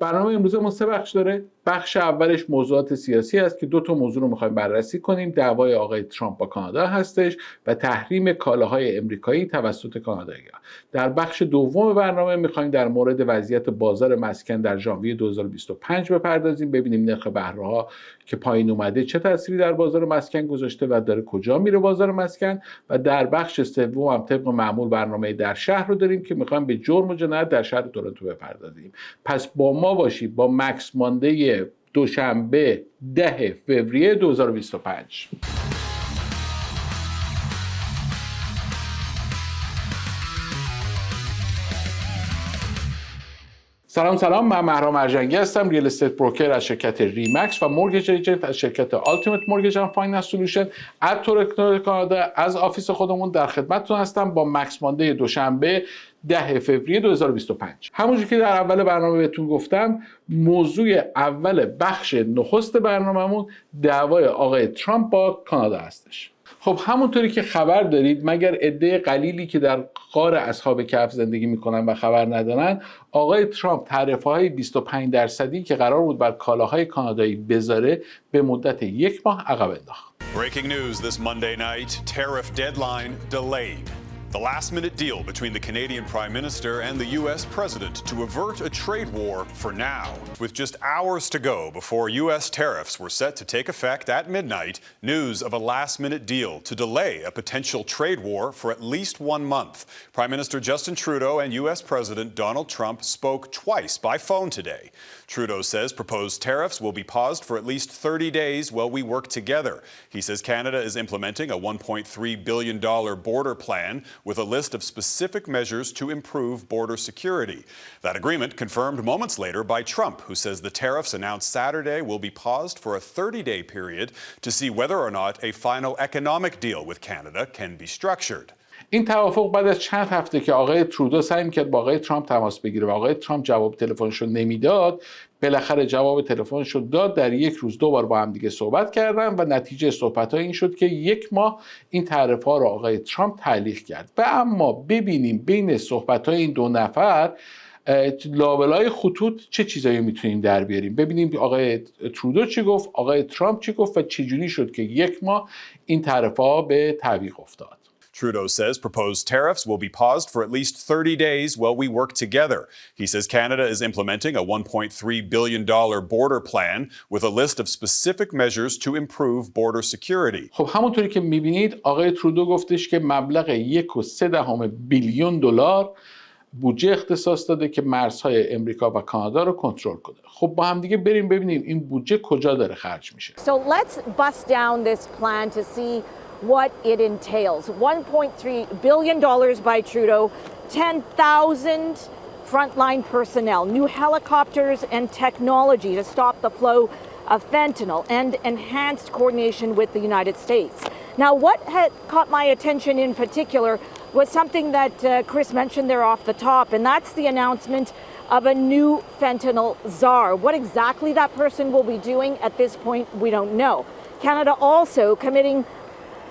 برنامه امروزمون 3 بخش داره. بخش اولش موضوعات سیاسی است که 2 تا موضوع رو می‌خوایم بررسی کنیم. دعوای آقای ترامپ با کانادا هستش و تحریم کالاهای امریکایی توسط کانادایی‌ها. در بخش دوم برنامه می‌خوایم در مورد وضعیت بازار مسکن در ژانویه 2025 بپردازیم، ببینیم نرخ بهره‌ها که پایین اومده چه تأثیری در بازار مسکن گذاشته و داره کجا میره بازار مسکن. و در بخش سوم هم طبق معمول برنامه در شهر رو داریم که می‌خوایم به جرم و جنایت در شهر تورنتو بپردازیم. پس با ما باشید با مکس ماندی دوشنبه 10 فوریه 2025. سلام، من مهران مرجنگی هستم، ریل استیت بروکر از شرکت ریمکس و مورگیج ایجنت از شرکت آلتیمیت مورگیج اند فایننس سولوشن از تورنتو کانادا. از آفیس خودمون در خدمتتون هستم با مکس ماندی دوشنبه 10 فوریه 2025. همونجوری که در اول برنامه بهتون گفتم، موضوع اول بخش نخست برنامه‌مون دعوای آقای ترامپ با کانادا هستش. خب همونطوری که خبر دارید، مگر عده قلیلی که در غار اصحاب کهف زندگی میکنن و خبر ندارن، آقای ترامپ تعرفه‌های 25% که قرار بود بر کالاهای کانادایی بذاره به مدت 1 ماه عقب انداخت. Breaking news this Monday night, tariff deadline delayed. The last-minute deal between the Canadian Prime Minister and the U.S. President to avert a trade war for now. With just hours to go before U.S. tariffs were set to take effect at midnight, news of a last-minute deal to delay a potential trade war for at least 1 month. Prime Minister Justin Trudeau and U.S. President Donald Trump spoke twice by phone today. Trudeau says proposed tariffs will be paused for at least 30 days while we work together. He says Canada is implementing a $1.3 billion border plan with a list of specific measures to improve border security. That agreement confirmed moments later by Trump, who says the tariffs announced Saturday will be paused for a 30-day period to see whether or not a final economic deal with Canada can be structured. این توافق بعد از چند هفته که آقای ترودو سعی می‌کرد با آقای ترامپ تماس بگیره و آقای ترامپ جواب تلفنش رو نمیداد، بالاخره جواب تلفنش رو داد. در یک روز 2 بار با هم دیگه صحبت کردن و نتیجه صحبت‌ها این شد که 1 ماه این تعرفه‌ها رو آقای ترامپ تعلیق کرد. و اما ببینیم بین صحبت‌های این 2 نفر لابلای خطوط چه چیزایی میتونیم در بیاریم. ببینیم آقای ترودو چی گفت، آقای ترامپ چی گفت و چجوری شد که 1 ماه این تعرفه‌ها به تعویق افتاد. Trudeau says proposed tariffs will be paused for at least 30 days while we work together. He says Canada is implementing a $1.3 billion border plan with a list of specific measures to improve border security. خب همونطوری که میبینید آقای ترودو گفتش که مبلغ 1.3 بیلیون دلار بودجه اختصاص داده که مرزهای امریکا و کانادا رو کنترل کنه. خب با هم دیگه بریم ببینیم این بودجه کجا داره خرج میشه. So let's bust down this plan to see what it entails. $1.3 billion by Trudeau, 10,000 frontline personnel, new helicopters and technology to stop the flow of fentanyl, and enhanced coordination with the United States. Now, what had caught my attention in particular was something that Chris mentioned there off the top, and that's the announcement of a new fentanyl czar. What exactly that person will be doing at this point, we don't know. Canada also committing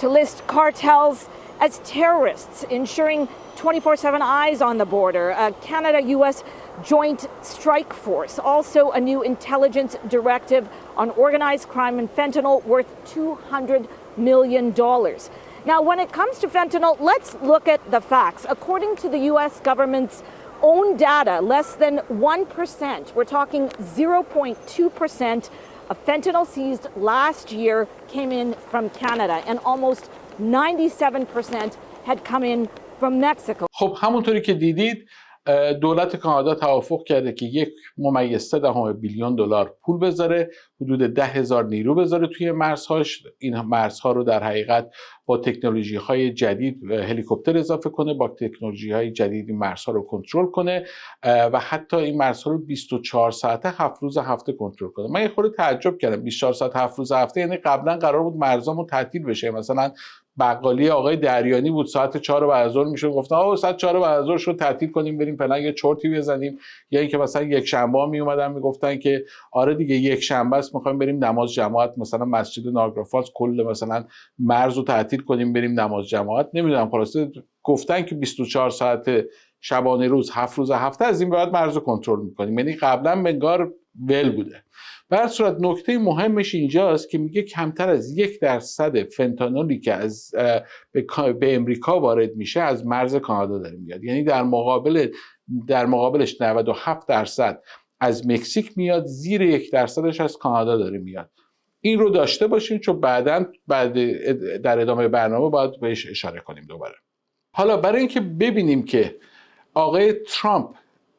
to list cartels as terrorists, ensuring 24/7 eyes on the border, a Canada-US joint strike force, also a new intelligence directive on organized crime and fentanyl worth $200 million. Now, when it comes to fentanyl, let's look at the facts. According to the US government's own data, less than 1%, we're talking 0.2%, of fentanyl seized last year came in from Canada, and almost 97% had come in from Mexico. خب همونطوری که دیدید دولت کانادا توافق کرده که 1.3 بیلیون دلار پول بذاره، حدود 10,000 نیرو بذاره توی مرزهاش. این مرزها رو در حقیقت با تکنولوژی‌های جدید هلیکوپتر اضافه کنه، با تکنولوژی‌های جدید این مرزها رو کنترل کنه و حتی این مرزها رو 24 ساعته 7 روز هفته کنترل کنه. من یه خورده تعجب کردم 24 ساعت 7 روز هفته، یعنی قبلا قرار بود مرزامون تعطیل بشه. مثلا بقالی آقای دریانی بود ساعت 4 بعد از ظهر میشد گفتن آقا ساعت 4 بعد از ظهر شد تعطیل کنیم بریم فلان یه چرتی بزنیم، یا اینکه مثلا یک شنبه ها می اومدن میگفتن که آره دیگه یک شنبه است میخوایم بریم نماز جماعت، مثلا مسجد نایاگرا فالز کل مثلا مرز رو تعطیل کنیم بریم نماز جماعت. نمیدونم خلاصه گفتن که 24 ساعت شبانه روز 7 روز هفته از این بعد مرز رو کنترل میکنیم. یعنی قبلا منگار ول بوده. به هر صورت نکته مهمش اینجاست که میگه کمتر از 1% فنتانولی که از به امریکا وارد میشه از مرز کانادا داره میاد. یعنی در مقابلش 97% از مکزیک میاد، زیر 1% از کانادا داره میاد. این رو داشته باشین چون بعد در ادامه برنامه باید بهش اشاره کنیم دوباره. حالا برای اینکه ببینیم که آقای ترامپ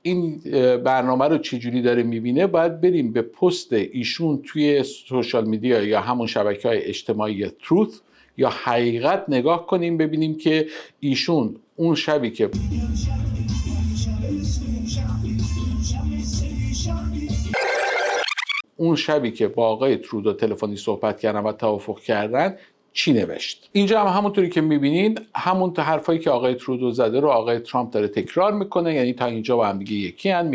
این برنامه رو چجوری داره میبینه، باید بریم به پست ایشون توی سوشال میدیا یا همون شبکه‌های اجتماعی تروث یا حقیقت نگاه کنیم، ببینیم که ایشون اون شبی که با آقای ترودو تلفنی صحبت کردن و توافق کردن چی نوشت. اینجا هم همونطوری که میبینین همون حرفایی که آقای ترودو زده رو آقای ترامپ داره تکرار میکنه. یعنی تا اینجا با هم دیگه یکی هن.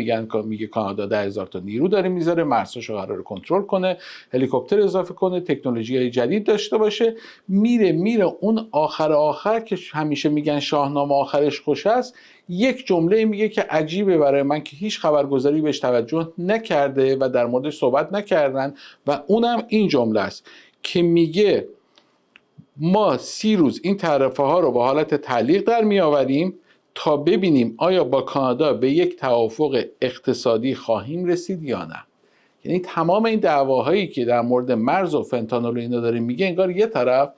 میگه کانادا 10,000 تا نیرو داره میذاره، مرزاشو قراره کنترل کنه، هلیکوپتر اضافه کنه، تکنولوژی‌های جدید داشته باشه. میره اون آخر که همیشه میگن شاهنامه آخرش خوش است، یک جمله میگه که عجیبه برای من که هیچ خبرگزاری بهش توجه نکرده و در موردش صحبت نکردن و اونم این جمله است که میگه ما 30 روز این تعرفه ها رو به حالت تعلیق در می آوریم تا ببینیم آیا با کانادا به یک توافق اقتصادی خواهیم رسید یا نه. یعنی تمام این دعواهایی که در مورد مرز و فنتانول اینا داره میگه، انگار یه طرف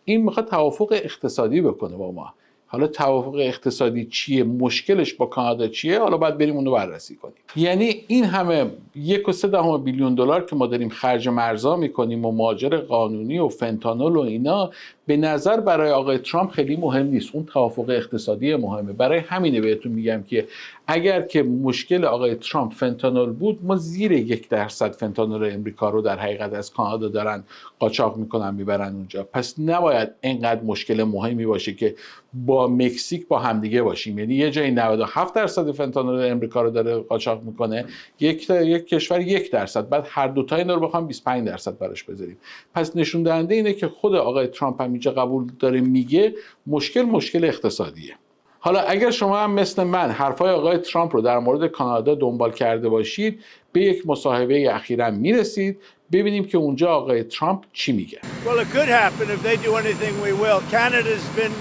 این میخواد توافق اقتصادی بکنه با ما. حالا توافق اقتصادی چیه، مشکلش با کانادا چیه، حالا باید بریم اونو بررسی کنیم. یعنی این همه 1.3 بیلیون دلار که ما داریم خرج مرزا میکنیم و مهاجر قانونی و فنتانول و اینا، به نظر برای آقای ترامپ خیلی مهم نیست. اون توافق اقتصادی مهمه. برای همینه بهتون میگم که اگر که مشکل آقای ترامپ فنتانول بود، ما زیر 1% فنتانول امریکا رو در حقیقت از کانادا دارن قاچاق میکنن میبرن اونجا. پس نباید اینقدر مشکل مهمی باشه که با مکزیک با همدیگه باشیم. یعنی یه جایی 97% فنتانول امریکا رو داره قاچاق میکنه، یک کشور 1%، بعد هر دو تا اینا رو بخوام 25% براش بذاریم. پس نشون دهنده اینه که خود آقای ترامپ هم اینجا قبول داره میگه مشکل اقتصادیه. حالا اگر شما هم مثل من حرفای آقای ترامپ رو در مورد کانادا دنبال کرده باشید، به یک مصاحبه اخیراً میرسید. ببینیم که اونجا آقای ترامپ چی میگه. Well, it could happen if they do anything we will. Canada's been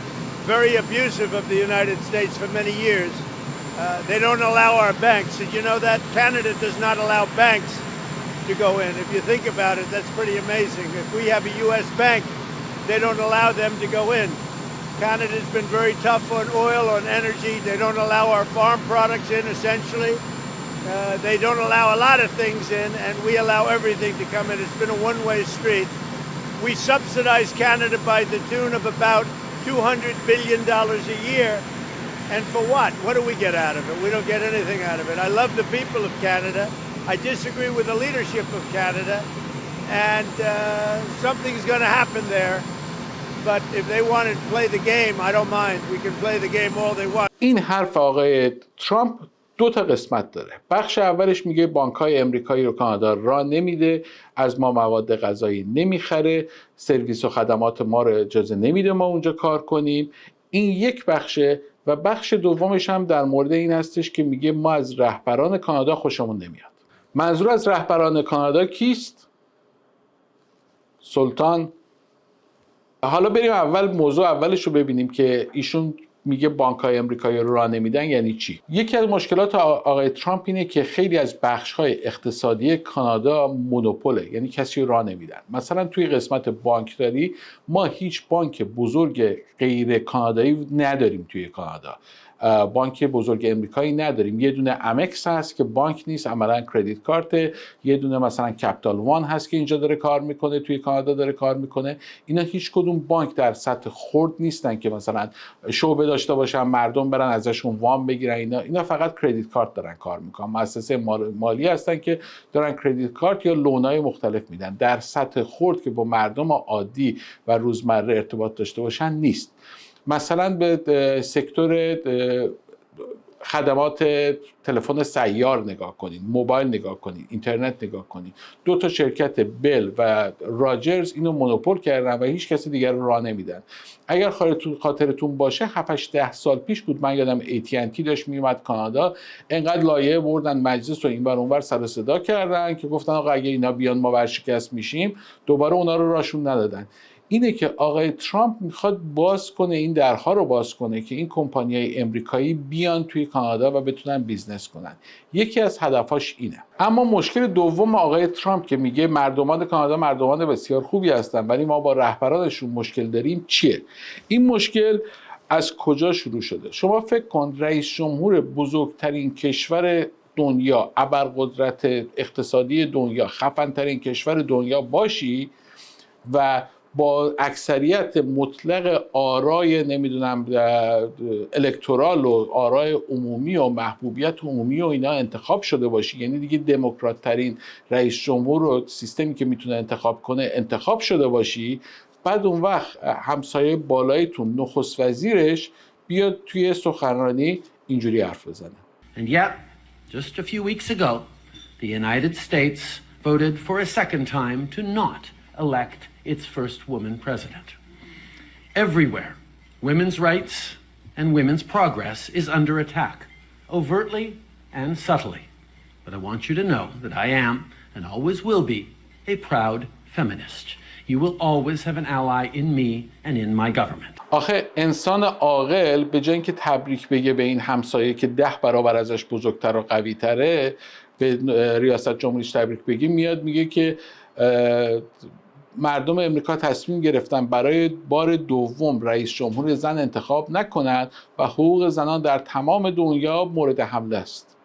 very abusive of the United States for many years. They don't allow our banks. Did you know that? Canada does not allow banks to go in. If you think about it, that's pretty amazing. If we have a U.S. bank, they don't allow them to go in. Canada's been very tough on oil, on energy. They don't allow our farm products in, essentially. They don't allow a lot of things in, and we allow everything to come in. It's been a one-way street. We subsidize Canada by the tune of about $200 billion a year. And for what? What do we get out of it? We don't get anything out of it. I love the people of Canada. I disagree with the leadership of Canada. And something's going to happen there. But if they want to play the game, I don't mind. We can play the game all they want. این حرف آقای ترامپ دو تا قسمت داره. بخش اولش میگه بانک‌های امریکایی رو کانادا راه نمیده، از ما مواد غذایی نمیخره، سرویس و خدمات ما رو اجازه نمیده ما اونجا کار کنیم. این یک بخشه. و بخش دومش هم در مورد این هستش که میگه ما از رهبران کانادا خوشمون نمیاد. منظور از رهبران کانادا کیست؟ سلطان. حالا بریم موضوع اولش رو ببینیم که ایشون میگه بانک‌های امریکایی رو راه نمیدن یعنی چی. یکی از مشکلات آقای ترامپ اینه که خیلی از بخش‌های اقتصادی کانادا مونوپوله، یعنی کسی راه نمیدن. مثلا توی قسمت بانکداری ما هیچ بانک بزرگ غیر کانادایی نداریم توی کانادا. بانک بزرگ امریکایی نداریم. یه دونه امکس هست که بانک نیست، عملاً کردیت کارت. یه دونه مثلا کپیتال وان هست که اینجا داره کار میکنه، توی کانادا داره کار میکنه. اینا هیچ کدوم بانک در سطح خرد نیستن که مثلا شعبه داشته باشن، مردم برن ازشون وام بگیرن. اینا فقط کردیت کارت دارن کار میکنن. مؤسسه مالی هستن که دارن کردیت کارت یا لونای مختلف میدن. در سطح خرد که با مردم عادی و روزمره ارتباط داشته باشن نیست. مثلا به سکتور خدمات تلفن سیار نگاه کنید، موبایل نگاه کنید، اینترنت نگاه کنید. 2 تا شرکت بل و راجرز اینو مونوپول کردن و هیچ کسی دیگر رو راه نمیدن. اگر خاطرتون باشه 7-10 سال پیش بود، من یادم AT&T داشت میومد کانادا، انقدر لایحه بردن مجلس رو اینور اونور سر و صدا کردن که گفتن آقا اگه اینا بیان ما ورشکست میشیم، دوباره اونا رو راشون ندادن. اینه که آقای ترامپ میخواد باز کنه، این درها رو باز کنه که این کمپانی‌های امریکایی بیان توی کانادا و بتونن بیزنس کنن. یکی از هدفاش اینه. اما مشکل دوم آقای ترامپ که میگه مردمان کانادا مردمان بسیار خوبی هستن ولی ما با رهبرانشون مشکل داریم چیه؟ این مشکل از کجا شروع شده؟ شما فکر کن رئیس جمهور بزرگترین کشور دنیا، ابرقدرت اقتصادی دنیا، خفن‌ترین کشور دنیا باشی و با اکثریت مطلق آرای نمیدونم الکترال و آرای عمومی و محبوبیت عمومی و اینا انتخاب شده باشی، یعنی دیگه دموکرات ترین رئیس جمهور و سیستمی که میتونه انتخاب کنه انتخاب شده باشی، بعد اون وقت همسایه بالایتون نخست وزیرش بیاد توی سخنرانی اینجوری حرف بزنه. And yet, just a few weeks ago, the United States voted for a second time to not elect its first woman president. Everywhere, women's rights and women's progress is under attack, overtly and subtly. But I want you to know that I am, and always will be, a proud feminist. You will always have an ally in me and in my government. آخه انسان عاقل به جای اینکه تبریک بگه به این همسایه که 10 برابر ازش بزرگتر و قوی تره، به ریاست جمهوریش تبریک بگه، میاد میگه که مردم امریکا تصمیم گرفتن برای بار دوم رئیس جمهور زن انتخاب نکنند و حقوق زنان در تمام دنیا مورد حمله است.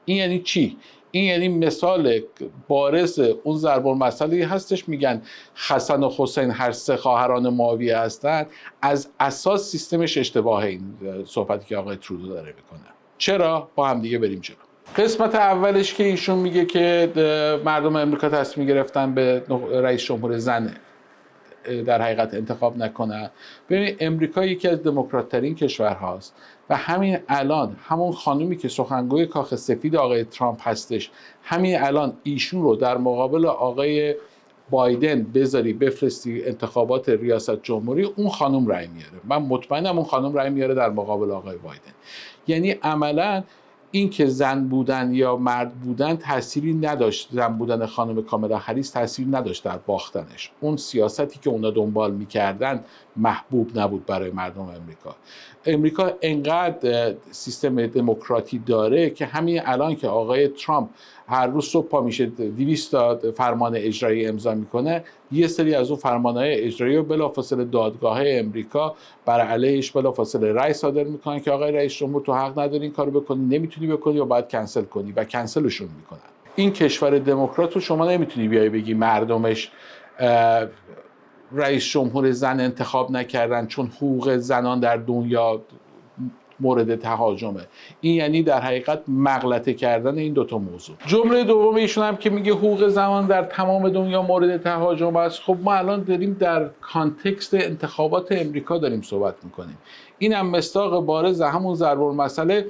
این یعنی چی؟ این یعنی مثال بارز اون ضرب المثلی هستش، میگن حسن و حسین هر 3 خواهران معاویه هستند. از اساس سیستمش اشتباهه این صحبتی که آقای ترودو داره میکنه. چرا؟ با هم دیگه بریم جلو. قسمت اولش که ایشون میگه که مردم امریکا تصمیم گرفتن به رئیس جمهور زن در حقیقت انتخاب نکنن. ببینید امریکا یکی از دموکرات ترین کشورهاست و همین الان همون خانومی که سخنگوی کاخ سفید آقای ترامپ هستش، همین الان ایشون رو در مقابل آقای بایدن بفرستی انتخابات ریاست جمهوری، اون خانم رأی میاره. من مطمئنم اون خانم رأی میاره در مقابل آقای بایدن. یعنی عملاً این که زن بودن یا مرد بودن تأثیری نداشت، زن بودن خانم کاملا هریس تأثیری نداشت در باختنش. اون سیاستی که اونا دنبال میکردن محبوب نبود برای مردم امریکا. امریکا انقدر سیستم دموکراتی داره که همین الان که آقای ترامپ هر روز صبح پا میشه 200 تا فرمان اجرایی امضا میکنه، یه سری از اون فرمانهای اجرایی رو بلافاصله دادگاه‌های امریکا بر علیهش بلافاصله رأی صادر میکنن که آقای رئیس جمهور تو حق نداری این کارو بکنی، نمیتونی بکنی و باید کنسل کنی، و کنسلشون میکنن. این کشور دموکرات رو شما نمیتونی بیای بگی مردمش رئیس جمهور زن انتخاب نکردن چون حقوق زنان در دنیا مورد تهاجمه. این یعنی در حقیقت مغلطه کردن این 2 تا موضوع. جمله دوم ایشون هم که میگه حقوق زنان در تمام دنیا مورد تهاجم است. خب ما الان داریم در کانتکست انتخابات امریکا داریم صحبت میکنیم. این هم مصداق بارز همون ضرب المثل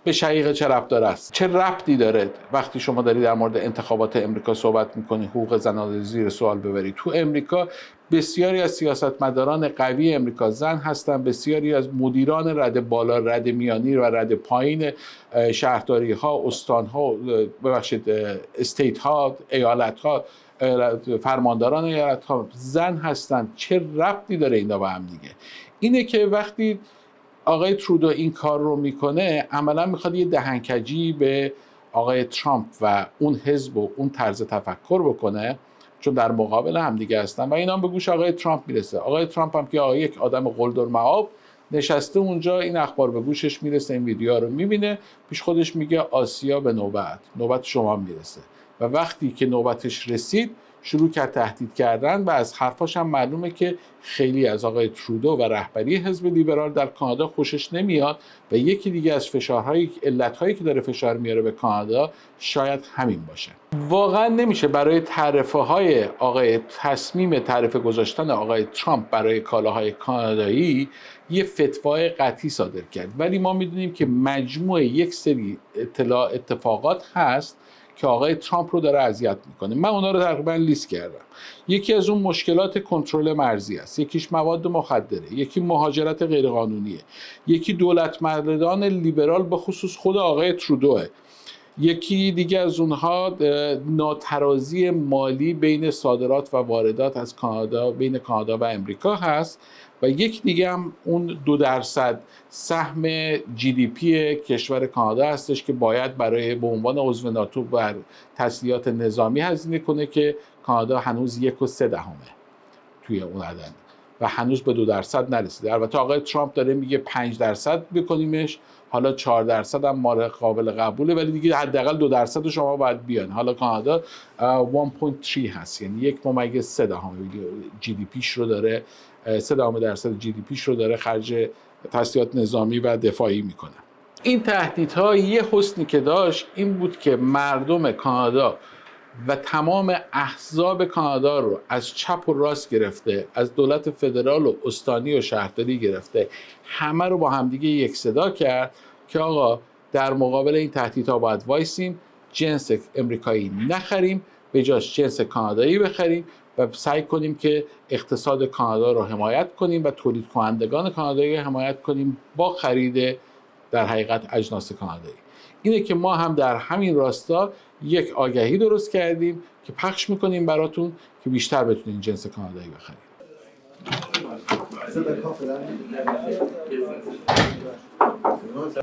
به شقیقه چه ربط است؟ چه ربطی داره وقتی شما داری در مورد انتخابات امریکا صحبت میکنی حقوق زنان زیر سوال ببری؟ تو امریکا بسیاری از سیاستمداران قوی امریکا زن هستن، بسیاری از مدیران رده بالا، رده میانی و رده پایین شهرداری ها، استان ها، استیت ها، ایالت ها، فرمانداران ایالت ها زن هستن. چه ربطی داره اینا با هم دیگه؟ اینه که وقتی آقای ترودو این کار رو میکنه، عملا میخواد یه دهنکجی به آقای ترامپ و اون حزب و اون طرز تفکر بکنه، چون در مقابل هم دیگه هستن و اینا به گوش آقای ترامپ میرسه. آقای ترامپ هم که یک آدم قلدرمعاب نشسته اونجا، این اخبار به گوشش میرسه، این ویدیوها رو میبینه، پیش خودش میگه آسیا به نوبت شما میرسه. و وقتی که نوبتش رسید شروع کرد تهدید کردن و از حرفاش هم معلومه که خیلی از آقای ترودو و رهبری حزب لیبرال در کانادا خوشش نمیاد و یکی دیگه از علتهایی که داره فشار میاره به کانادا شاید همین باشه. واقعا نمیشه برای تصمیم تعرفه گذاشتن آقای ترامپ برای کالاهای کانادایی یه فتوای قطعی صادر کرد، ولی ما میدونیم که مجموع یک سری اتفاقات هست که آقای ترامپ رو داره اذیت میکنه. من اونا رو تقریبا لیست کردم. یکی از اون مشکلات کنترل مرزی است، یکیش مواد مخدره، یکی مهاجرت غیرقانونیه، یکی دولتمندان لیبرال به خصوص خود آقای ترودوه، یکی دیگه از اونها ناترازی مالی بین صادرات و واردات از کانادا، بین کانادا و امریکا هست و یک دیگه هم اون 2% سهم GDP کشور کانادا هستش که باید به عنوان عضو ناتو بر تسلیحات نظامی هزینه کنه که کانادا هنوز 1.3 توی اون عدد و هنوز به 2% نرسیده. البته آقای ترامپ داره میگه 5% بکنیمش، حالا 4% هم مال قابل قبوله، ولی دیگه حداقل 2% شما باید بیان. حالا کانادا 1.3 هست، یعنی 1.3 GDPش رو داره، 3% GDPش رو داره خرج تسلیحات نظامی و دفاعی میکنه. این تهدیدها یه حسنی که داشت این بود که مردم کانادا و تمام احزاب کانادا رو از چپ و راست گرفته، از دولت فدرال و استانی و شهرداری گرفته، همه رو با همدیگه یک صدا کرد که آقا در مقابل این تهدیدها باید وایسیم، جنس امریکایی نخریم، به جاش جنس کانادایی بخریم و سعی کنیم که اقتصاد کانادا رو حمایت کنیم و تولید کنندگان کانادایی رو حمایت کنیم با خرید در حقیقت اجناس کانادایی. اینه که ما هم در همین راستا یک آگهی درست کردیم که پخش میکنیم براتون که بیشتر بتونین جنس کانادایی بخرید.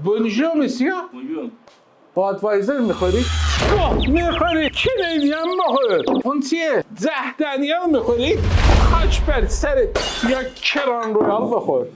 بونژور مسیو. بادوایزر میخوری؟ میخوری؟ کلیدی هم بخور. اون چیه؟ زهدنیال میخوری؟ خاک بر سرت یا کران رویال بخور.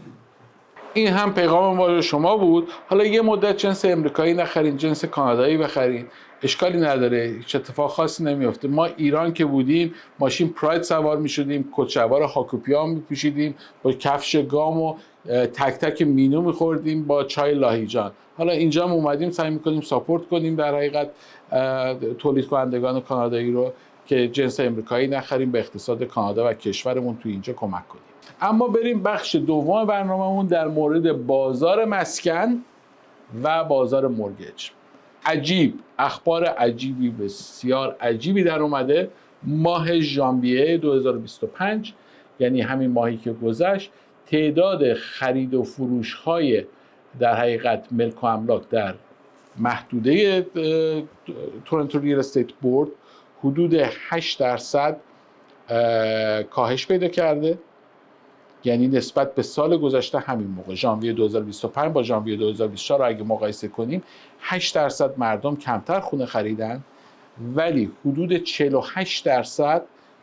این هم پیغام ما شما بود. حالا یه مدت جنس امریکایی نخرین، جنس کانادایی بخرین، اشکالی نداره، هیچ اتفاق خاصی نمیفته. ما ایران که بودیم ماشین پراید سوار میشدیم، کچه‌وار هاکوپیا میپوشیدیم، با کفش گام و تک تک مینو میخوردیم با چای لاهیجان. حالا اینجا هم اومدیم سعی میکنیم ساپورت کنیم در حقیقت تولید کنندگان کانادایی رو که جنس امریکایی نخریم، به اقتصاد کانادا و کشورمون تو اینجا کمک کنیم. اما بریم بخش دوم برنامه‌مون در مورد بازار مسکن و بازار مورگیج. عجیب، اخبار عجیبی، بسیار عجیبی در اومده. ماه ژانویه 2025 یعنی همین ماهی که گذشت، تعداد خرید و فروش‌های در حقیقت ملک و املاک در محدوده تورنتو ریل استیت بورد حدود 8% کاهش پیدا کرده. یعنی نسبت به سال گذشته همین موقع ژانویه 2025 با ژانویه 2024 رو اگه مقایسه کنیم 8% مردم کمتر خونه خریدن، ولی حدود 48%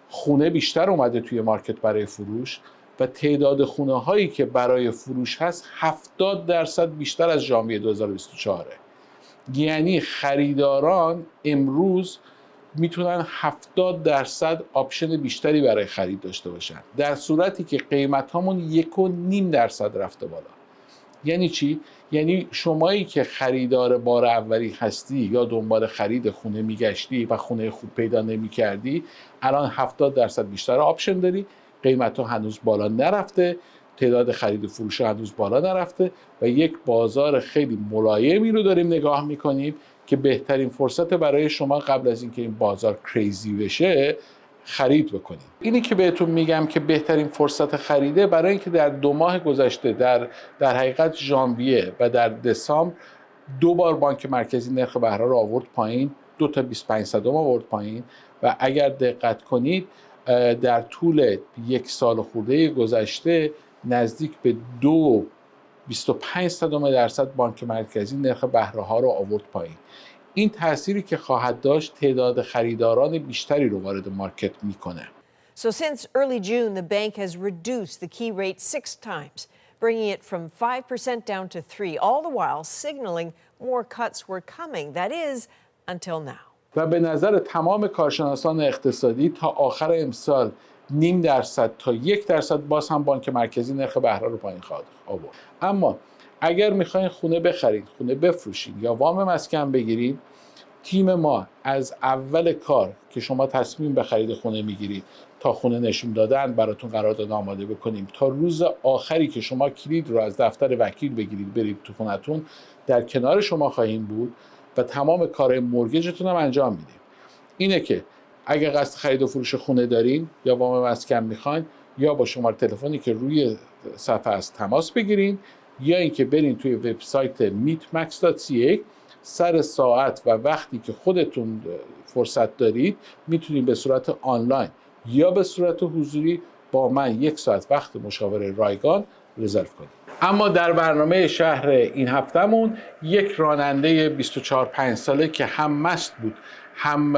خونه بیشتر اومده توی مارکت برای فروش و تعداد خونه هایی که برای فروش هست 70% بیشتر از ژانویه 2024. یعنی خریداران امروز میتونن 70% آپشن بیشتری برای خرید داشته باشن، در صورتی که قیمت هامون 1.5% رفته بالا. یعنی چی؟ یعنی شمایی که خریدار بار اولی هستی یا دنبال خرید خونه میگشتی و خونه خوب پیدا نمیکردی، الان 70% بیشتر آپشن داری، قیمت ها هنوز بالا نرفته، تعداد خرید و فروش هنوز بالا نرفته و یک بازار خیلی ملایمی رو داریم نگاه میکنیم که بهترین فرصت برای شما قبل از اینکه این بازار کریزی بشه خرید بکنید. اینی که بهتون میگم که بهترین فرصت خریده برای اینکه در 2 ماه گذشته در حقیقت ژانویه و در دسامبر 2 بار بانک مرکزی نرخ بهره رو آورد پایین، 2 تا 25 آورد پایین و اگر دقت کنید در طول 1 سال خورده گذشته نزدیک به 2.25% بانک مرکزی نرخ بهره ها رو آورد پایین. این تأثیری که خواهد داشت تعداد خریداران بیشتری رو وارد مارکت میکنه. So since early June, the bank has reduced the key rate 6 times, bringing it from 5% down to 3%, all the while signaling more cuts were coming. That is, until now. و به نظر تمام کارشناسان اقتصادی تا آخر امسال 0.5% تا 1% باز هم بانک مرکزی نرخ بهره رو پایین خواهد آورد. اما اگر میخواین خونه بخرید، خونه بفروشید یا وام مسکن بگیرید، تیم ما از اول کار که شما تصمیم به خرید خونه میگیرید تا خونه نشون دادن براتون قرارداد آماده بکنیم تا روز آخری که شما کلید رو از دفتر وکیل بگیرید برید تو خونتون در کنار شما خواهیم بود و تمام کار مورگیجتون هم انجام میدیم. اینه که اگه قصد خرید و فروش خونه دارین یا وام مسکن میخواین، یا با شماره تلفنی که روی صفحه است تماس بگیرین، یا اینکه برین توی وبسایت meetmax.ca سر ساعت و وقتی که خودتون فرصت دارید میتونید به صورت آنلاین یا به صورت حضوری با من 1 ساعت وقت مشاوره رایگان رزرو کنید. اما در برنامه شهر این هفتمون یک راننده 24-5 ساله که هم مست بود هم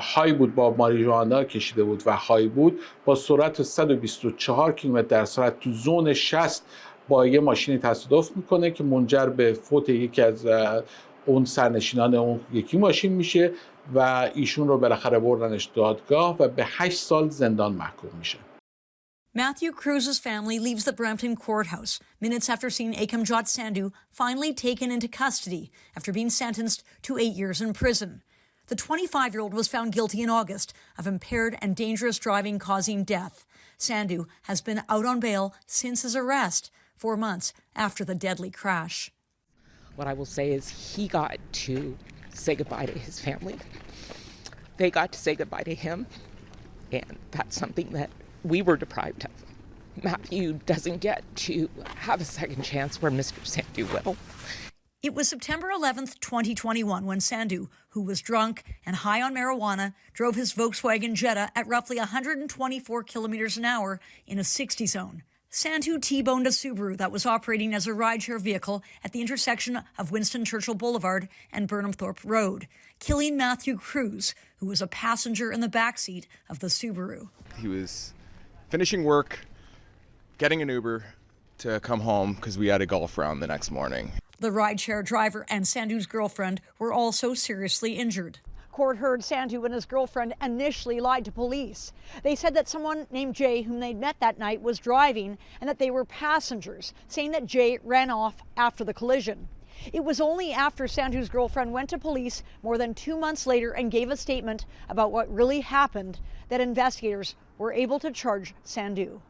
های بود، با ماریجوانا کشیده بود و های بود، با سرعت 124 کیلومتر در ساعت تو زون 60 با یه ماشینی تصادف میکنه که منجر به فوت یکی از اون سرنشینان اون یکی ماشین میشه و ایشون رو بالاخره بردنش دادگاه و به 8 سال زندان محکوم میشه. Matthew Cruz's family leaves the Brampton courthouse minutes after seeing Akamjot Sandhu finally taken into custody after being sentenced to 8 years in prison. The 25-year-old was found guilty in August of impaired and dangerous driving causing death. Sandhu has been out on bail since his arrest, 4 months after the deadly crash. What I will say is he got to say goodbye to his family. They got to say goodbye to him, and that's something that we were deprived of. Matthew doesn't get to have a second chance where Mr. Sandhu will. It was September 11th, 2021, when Sandhu, who was drunk and high on marijuana, drove his Volkswagen Jetta at roughly 124 kilometers an hour in a 60 zone. Sandhu T-boned a Subaru that was operating as a rideshare vehicle at the intersection of Winston Churchill Boulevard and Burnham Thorpe Road, killing Matthew Cruz, who was a passenger in the backseat of the Subaru. He was finishing work, getting an Uber to come home because we had a golf round the next morning. The rideshare driver and Sandhu's girlfriend were also seriously injured. Court heard Sandhu and his girlfriend initially lied to police. They said that someone named Jay, whom they'd met that night, was driving and that they were passengers, saying that Jay ran off after the collision. It was only after Sandhu's girlfriend went to police more than 2 months later and gave a statement about what really happened that investigators were able to charge Sandhu.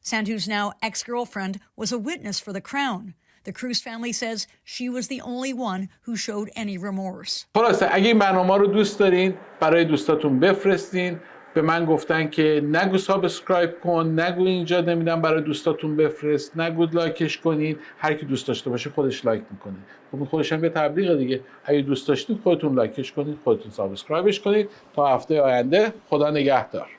Sandhu's now ex-girlfriend was a witness for the Crown. The Cruz family says she was the only one who showed any remorse. خلاصه اگه این برنامه رو دوست دارین برای دوستاتون بفرستین. به من گفتن که نگو سابسکرایب کن، نگو اینجا نمیدم برای دوستاتون بفرست، نگو لایکش کنین. هر کی دوست داشته باشه خودش لایک میکنه. خب خودش هم به تبلیغ دیگه. اگه دوست داشتین خودتون لایکش کنین، خودتون سابسکرایبش کنین. تا هفته آینده خدا نگهدار.